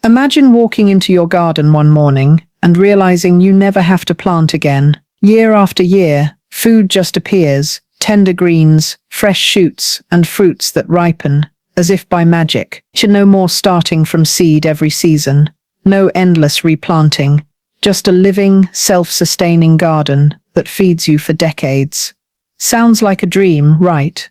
Imagine walking into your garden one morning and realizing you never have to plant again. Year after year, food just appears, tender greens, fresh shoots, and fruits that ripen, as if by magic. No more starting from seed every season. No endless replanting. Just a living, self-sustaining garden that feeds you for decades. Sounds like a dream, right?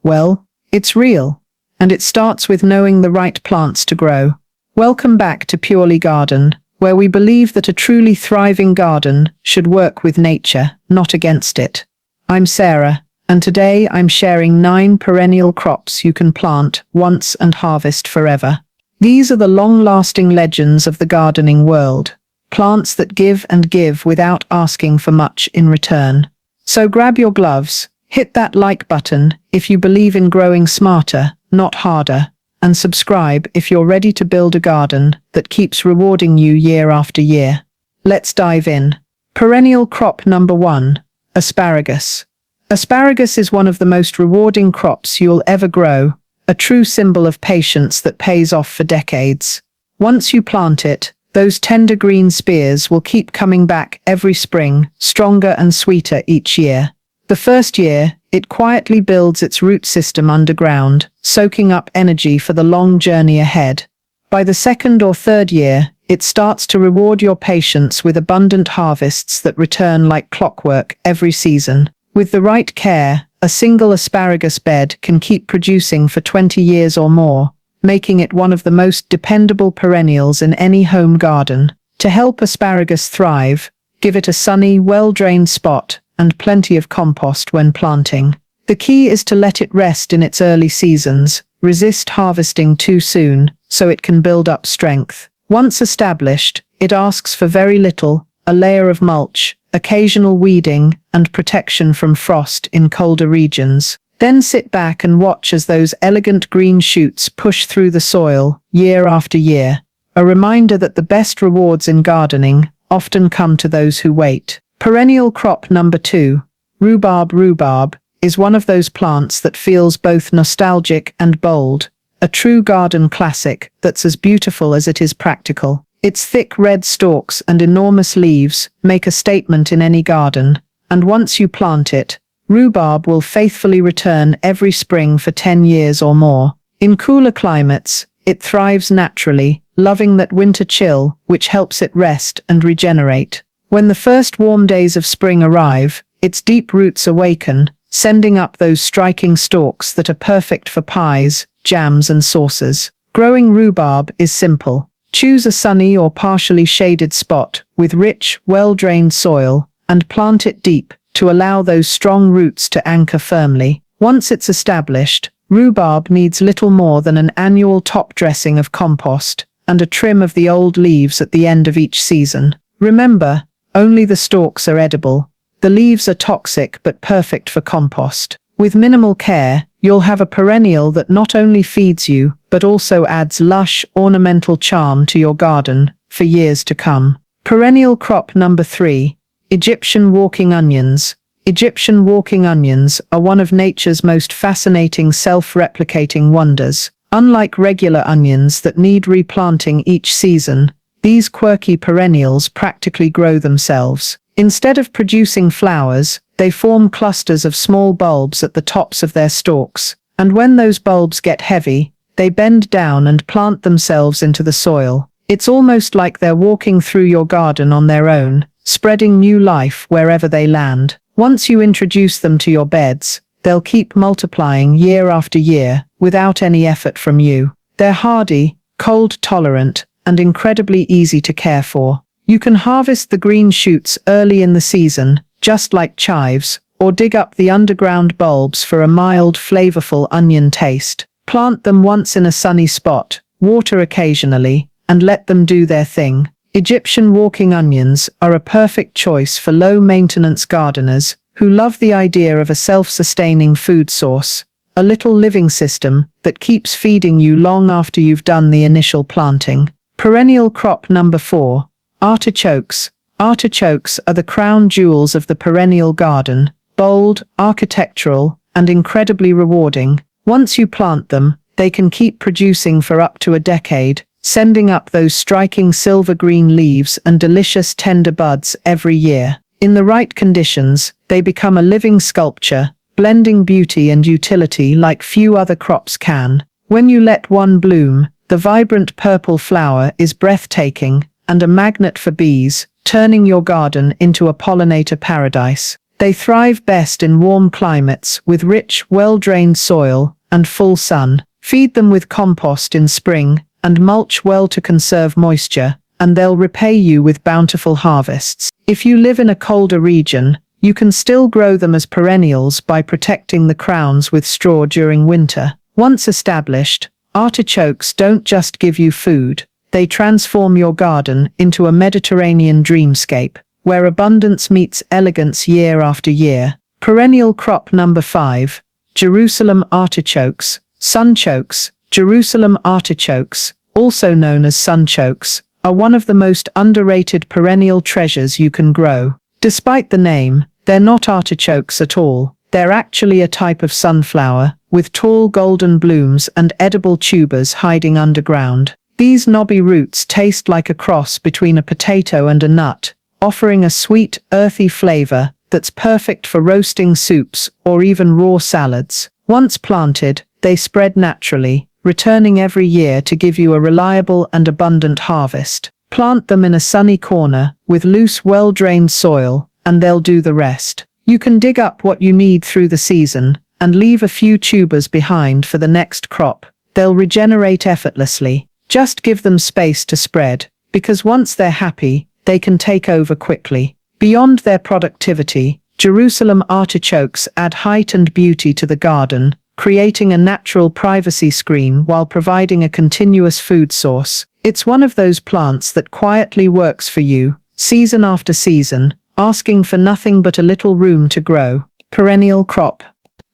Well, it's real, and it starts with knowing the right plants to grow. Welcome back to Purely Garden, where we believe that a truly thriving garden should work with nature, not against it. I'm Sarah, and today I'm sharing 9 perennial crops you can plant once and harvest forever. These are the long-lasting legends of the gardening world, plants that give and give without asking for much in return. So grab your gloves, hit that like button if you believe in growing smarter, not harder, and subscribe if you're ready to build a garden that keeps rewarding you year after year. Let's dive in. Perennial crop number 1, asparagus. Asparagus is one of the most rewarding crops you'll ever grow, a true symbol of patience that pays off for decades. Once you plant it, those tender green spears will keep coming back every spring, stronger and sweeter each year. The first year, it quietly builds its root system underground, soaking up energy for the long journey ahead. By the second or third year, it starts to reward your patience with abundant harvests that return like clockwork every season. With the right care, a single asparagus bed can keep producing for 20 years or more, making it one of the most dependable perennials in any home garden. To help asparagus thrive, give it a sunny, well-drained spot and plenty of compost when planting. The key is to let it rest in its early seasons, resist harvesting too soon, so it can build up strength. Once established, it asks for very little, a layer of mulch, occasional weeding, and protection from frost in colder regions. Then sit back and watch as those elegant green shoots push through the soil, year after year. A reminder that the best rewards in gardening often come to those who wait. Perennial crop number 2, rhubarb. Rhubarb is one of those plants that feels both nostalgic and bold, a true garden classic that's as beautiful as it is practical. Its thick red stalks and enormous leaves make a statement in any garden, and once you plant it, rhubarb will faithfully return every spring for 10 years or more. In cooler climates, it thrives naturally, loving that winter chill, which helps it rest and regenerate. When the first warm days of spring arrive, its deep roots awaken, sending up those striking stalks that are perfect for pies, jams, and sauces. Growing rhubarb is simple. Choose a sunny or partially shaded spot with rich, well-drained soil and plant it deep to allow those strong roots to anchor firmly. Once it's established, rhubarb needs little more than an annual top dressing of compost and a trim of the old leaves at the end of each season. Remember, only the stalks are edible. The leaves are toxic but perfect for compost. With minimal care, you'll have a perennial that not only feeds you, but also adds lush, ornamental charm to your garden for years to come. Perennial crop number 3, Egyptian walking onions. Egyptian walking onions are one of nature's most fascinating self-replicating wonders. Unlike regular onions that need replanting each season, these quirky perennials practically grow themselves. Instead of producing flowers, they form clusters of small bulbs at the tops of their stalks, and when those bulbs get heavy, they bend down and plant themselves into the soil. It's almost like they're walking through your garden on their own, spreading new life wherever they land. Once you introduce them to your beds, they'll keep multiplying year after year without any effort from you. They're hardy, cold-tolerant, and incredibly easy to care for. You can harvest the green shoots early in the season, just like chives, or dig up the underground bulbs for a mild, flavorful onion taste. Plant them once in a sunny spot, water occasionally, and let them do their thing. Egyptian walking onions are a perfect choice for low-maintenance gardeners who love the idea of a self-sustaining food source, a little living system that keeps feeding you long after you've done the initial planting. Perennial crop number 4, artichokes. Artichokes are the crown jewels of the perennial garden, bold, architectural, and incredibly rewarding. Once you plant them, they can keep producing for up to a decade, sending up those striking silver-green leaves and delicious tender buds every year. In the right conditions, they become a living sculpture, blending beauty and utility like few other crops can. When you let one bloom, the vibrant purple flower is breathtaking and a magnet for bees, turning your garden into a pollinator paradise. They thrive best in warm climates with rich, well-drained soil and full sun. Feed them with compost in spring and mulch well to conserve moisture, and they'll repay you with bountiful harvests. If you live in a colder region, you can still grow them as perennials by protecting the crowns with straw during winter. Once established, artichokes don't just give you food, they transform your garden into a Mediterranean dreamscape, where abundance meets elegance year after year. Perennial crop number 5, Jerusalem artichokes, sunchokes. Jerusalem artichokes, also known as sunchokes, are one of the most underrated perennial treasures you can grow. Despite the name, they're not artichokes at all. They're actually a type of sunflower, with tall golden blooms and edible tubers hiding underground. These knobby roots taste like a cross between a potato and a nut, offering a sweet, earthy flavor that's perfect for roasting soups or even raw salads. Once planted, they spread naturally, returning every year to give you a reliable and abundant harvest. Plant them in a sunny corner with loose, well-drained soil, and they'll do the rest. You can dig up what you need through the season and leave a few tubers behind for the next crop. They'll regenerate effortlessly. Just give them space to spread, because once they're happy, they can take over quickly. Beyond their productivity, Jerusalem artichokes add height and beauty to the garden, creating a natural privacy screen while providing a continuous food source. It's one of those plants that quietly works for you, season after season, asking for nothing but a little room to grow. Perennial crop.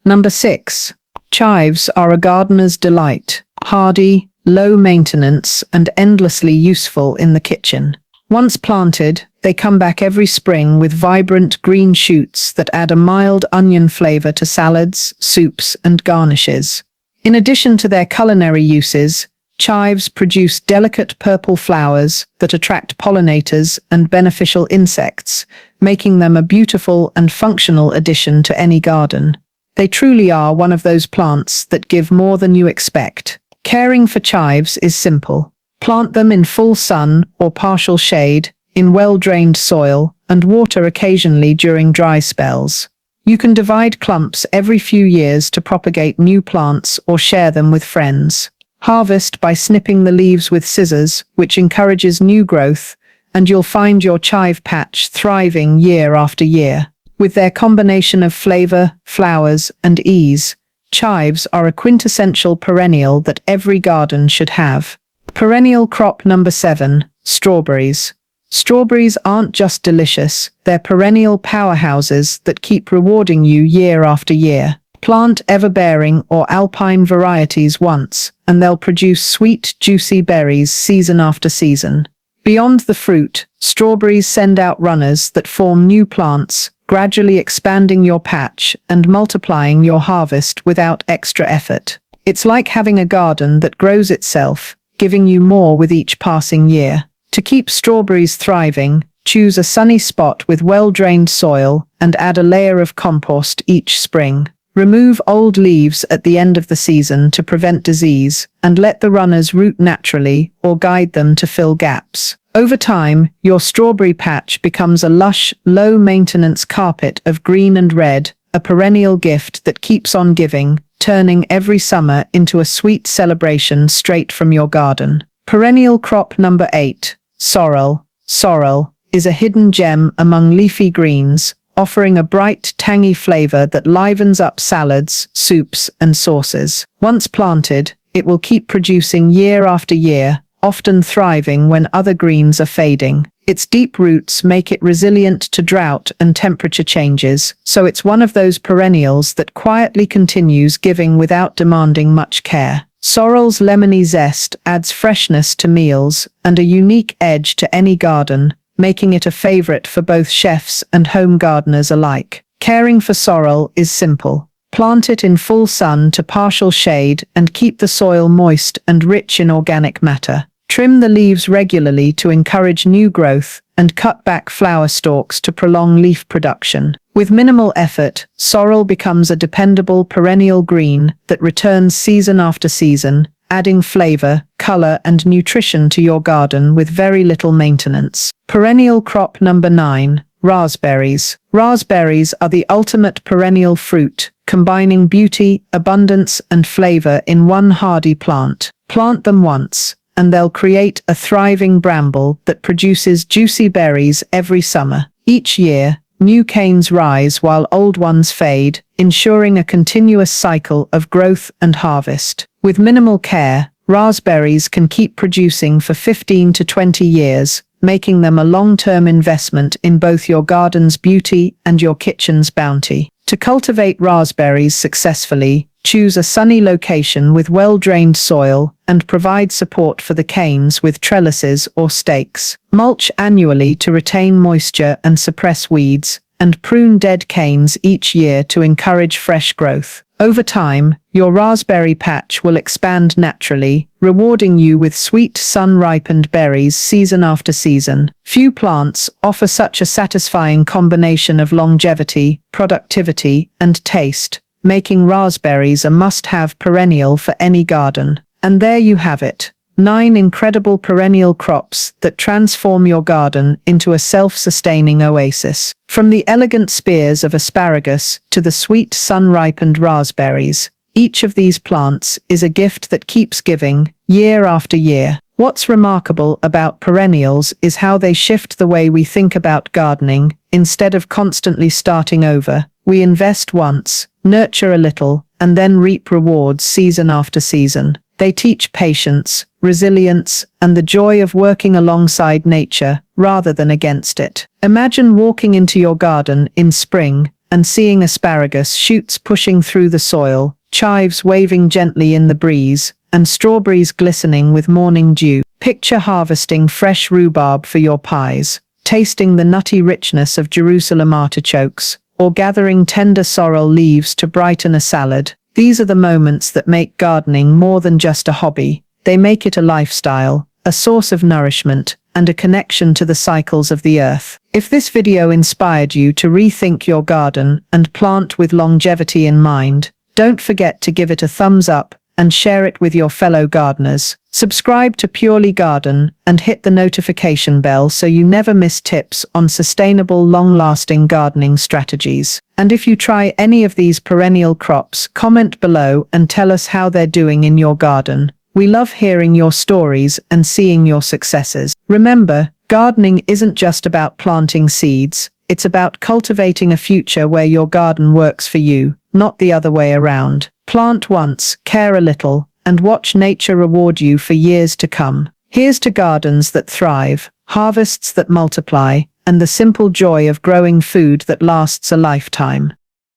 Number 6. Chives are a gardener's delight. Hardy, low maintenance, and endlessly useful in the kitchen. Once planted, they come back every spring with vibrant green shoots that add a mild onion flavor to salads, soups, and garnishes. In addition to their culinary uses, chives produce delicate purple flowers that attract pollinators and beneficial insects, making them a beautiful and functional addition to any garden. They truly are one of those plants that give more than you expect. Caring for chives is simple. Plant them in full sun or partial shade, in well-drained soil, and water occasionally during dry spells. You can divide clumps every few years to propagate new plants or share them with friends. Harvest by snipping the leaves with scissors, which encourages new growth, and you'll find your chive patch thriving year after year. With their combination of flavor, flowers, and ease, chives are a quintessential perennial that every garden should have. Perennial crop number 7, strawberries. Strawberries aren't just delicious, they're perennial powerhouses that keep rewarding you year after year. Plant everbearing or alpine varieties once, and they'll produce sweet, juicy berries season after season. Beyond the fruit, strawberries send out runners that form new plants, gradually expanding your patch and multiplying your harvest without extra effort. It's like having a garden that grows itself, giving you more with each passing year. To keep strawberries thriving, choose a sunny spot with well-drained soil and add a layer of compost each spring. Remove old leaves at the end of the season to prevent disease, and let the runners root naturally or guide them to fill gaps. Over time, your strawberry patch becomes a lush, low-maintenance carpet of green and red, a perennial gift that keeps on giving, turning every summer into a sweet celebration straight from your garden. Perennial crop number 8, sorrel. Sorrel is a hidden gem among leafy greens, offering a bright, tangy flavor that livens up salads, soups, and sauces. Once planted, it will keep producing year after year, often thriving when other greens are fading. Its deep roots make it resilient to drought and temperature changes, so it's one of those perennials that quietly continues giving without demanding much care. Sorrel's lemony zest adds freshness to meals and a unique edge to any garden, making it a favorite for both chefs and home gardeners alike. Caring for sorrel is simple. Plant it in full sun to partial shade and keep the soil moist and rich in organic matter. Trim the leaves regularly to encourage new growth, and cut back flower stalks to prolong leaf production. With minimal effort, sorrel becomes a dependable perennial green that returns season after season, adding flavor, color, and nutrition to your garden with very little maintenance. Perennial crop number 9. Raspberries. Raspberries are the ultimate perennial fruit, combining beauty, abundance, and flavor in one hardy plant. Plant them once, and they'll create a thriving bramble that produces juicy berries every summer. Each year, new canes rise while old ones fade, ensuring a continuous cycle of growth and harvest. With minimal care, raspberries can keep producing for 15 to 20 years, making them a long-term investment in both your garden's beauty and your kitchen's bounty. To cultivate raspberries successfully, choose a sunny location with well-drained soil and provide support for the canes with trellises or stakes. Mulch annually to retain moisture and suppress weeds, and prune dead canes each year to encourage fresh growth. Over time, your raspberry patch will expand naturally, rewarding you with sweet sun-ripened berries season after season. Few plants offer such a satisfying combination of longevity, productivity, and taste, making raspberries a must-have perennial for any garden. And there you have it. 9 incredible perennial crops that transform your garden into a self-sustaining oasis. From the elegant spears of asparagus to the sweet sun-ripened raspberries, each of these plants is a gift that keeps giving, year after year. What's remarkable about perennials is how they shift the way we think about gardening. Instead of constantly starting over, we invest once, nurture a little, and then reap rewards season after season. They teach patience, resilience, and the joy of working alongside nature rather than against it. Imagine walking into your garden in spring and seeing asparagus shoots pushing through the soil, chives waving gently in the breeze, and strawberries glistening with morning dew. Picture harvesting fresh rhubarb for your pies, tasting the nutty richness of Jerusalem artichokes, or gathering tender sorrel leaves to brighten a salad. These are the moments that make gardening more than just a hobby. They make it a lifestyle, a source of nourishment, and a connection to the cycles of the earth. If this video inspired you to rethink your garden and plant with longevity in mind, don't forget to give it a thumbs up and share it with your fellow gardeners. Subscribe to Purely Garden and hit the notification bell so you never miss tips on sustainable, long-lasting gardening strategies. And if you try any of these perennial crops, comment below and tell us how they're doing in your garden. We love hearing your stories and seeing your successes. Remember, gardening isn't just about planting seeds. It's about cultivating a future where your garden works for you, not the other way around. Plant once, care a little, and watch nature reward you for years to come. Here's to gardens that thrive, harvests that multiply, and the simple joy of growing food that lasts a lifetime.